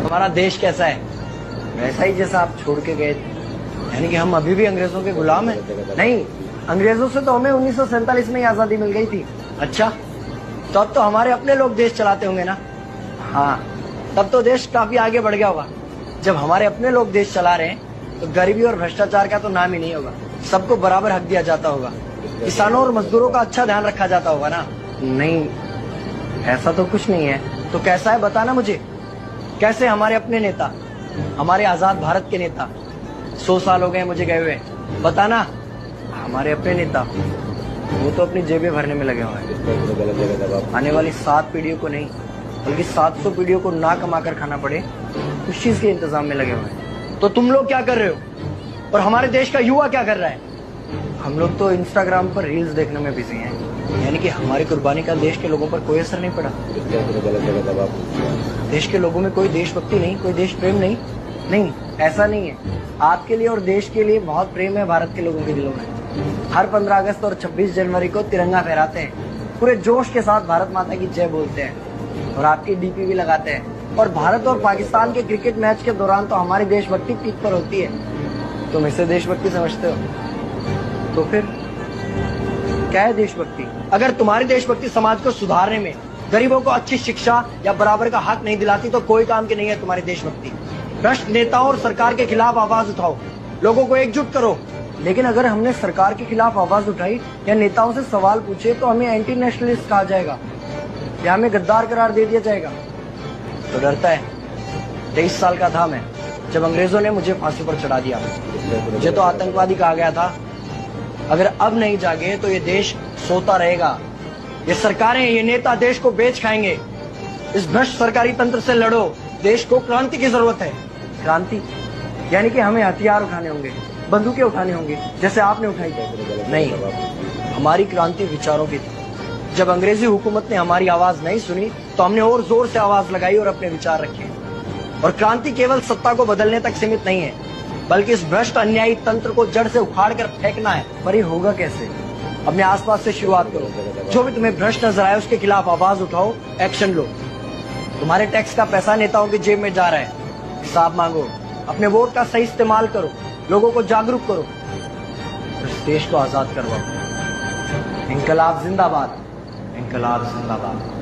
हमारा देश कैसा है? वैसा ही जैसा आप छोड़ के गए थे। यानी कि हम अभी भी अंग्रेजों के गुलाम हैं? नहीं, अंग्रेजों से तो हमें 1947 में ही आजादी मिल गई थी। अच्छा, तो अब तो हमारे अपने लोग देश चलाते होंगे ना? हाँ, तब तो देश काफी आगे बढ़ गया होगा। जब हमारे अपने लोग देश चला रहे हैं तो गरीबी और भ्रष्टाचार का तो नाम ही नहीं होगा। सबको बराबर हक दिया जाता होगा, किसानों और मजदूरों का अच्छा ध्यान रखा जाता होगा ना? नहीं, ऐसा तो कुछ नहीं है। तो कैसा है बताना मुझे। कैसे हमारे अपने नेता, हमारे आजाद भारत के नेता, 100 साल हो गए मुझे गए हुए, बताना। हमारे अपने नेता वो तो अपनी जेबें भरने में लगे हुए हैं। आने वाली 7 पीढ़ियों को नहीं बल्कि 700 पीढ़ियों को ना कमा कर खाना पड़े उस चीज के इंतजाम में लगे हुए हैं। तो तुम लोग क्या कर रहे हो और हमारे देश का युवा क्या कर रहा है? हम लोग तो इंस्टाग्राम पर रील्स देखने में बिजी हैं। यानी कि हमारी कुर्बानी का देश के लोगों पर कोई असर नहीं पड़ा। देश के लोगों में कोई देशभक्ति नहीं, कोई देश प्रेम नहीं। नहीं, ऐसा नहीं है। आपके लिए और देश के लिए बहुत प्रेम है भारत के लोगों के दिलों में। हर 15 अगस्त और 26 जनवरी को तिरंगा फहराते हैं, पूरे जोश के साथ भारत माता की जय बोलते हैं और आपकी डीपी भी लगाते हैं। और भारत और पाकिस्तान के क्रिकेट मैच के दौरान तो हमारी देशभक्ति पीक पर होती है। तुम इसे देशभक्ति समझते हो? तो फिर क्या है देशभक्ति? अगर तुम्हारी देशभक्ति समाज को सुधारने में, गरीबों को अच्छी शिक्षा या बराबर का हक नहीं दिलाती तो कोई काम की नहीं है तुम्हारी देशभक्ति। भ्रष्ट नेताओं और सरकार के खिलाफ आवाज उठाओ, लोगों को एकजुट करो। लेकिन अगर हमने सरकार के खिलाफ आवाज उठाई या नेताओं से सवाल पूछे तो हमें एंटी नेशनलिस्ट कहा जाएगा या हमें गद्दार करार दे दिया जाएगा। तो डरता है। 23 साल का था मैं जब अंग्रेजों ने मुझे फांसी पर चढ़ा दिया। मुझे तो आतंकवादी कहा गया था। अगर अब नहीं जागे तो ये देश सोता रहेगा। ये सरकारें, ये नेता देश को बेच खाएंगे। इस भ्रष्ट सरकारी तंत्र से लड़ो। देश को क्रांति की जरूरत है। क्रांति यानी कि हमें हथियार उठाने होंगे, बंदूकें उठानी होंगी जैसे आपने उठाई। नहीं, हमारी क्रांति विचारों की थी। जब अंग्रेजी हुकूमत ने हमारी आवाज नहीं सुनी तो हमने और जोर से आवाज लगाई और अपने विचार रखे। और क्रांति केवल सत्ता को बदलने तक सीमित नहीं है, बल्कि इस भ्रष्ट अन्यायी तंत्र को जड़ से उखाड़ कर फेंकना है। पर ये होगा कैसे? अपने आसपास से शुरुआत करो। जो भी तुम्हें भ्रष्ट नजर आए उसके खिलाफ आवाज उठाओ, एक्शन लो। तुम्हारे टैक्स का पैसा नेताओं की जेब में जा रहा है, हिसाब मांगो। अपने वोट का सही इस्तेमाल करो, लोगों को जागरूक करो, इस देश को आजाद करवाओ। इंकलाब जिंदाबाद, इंकलाब जिंदाबाद।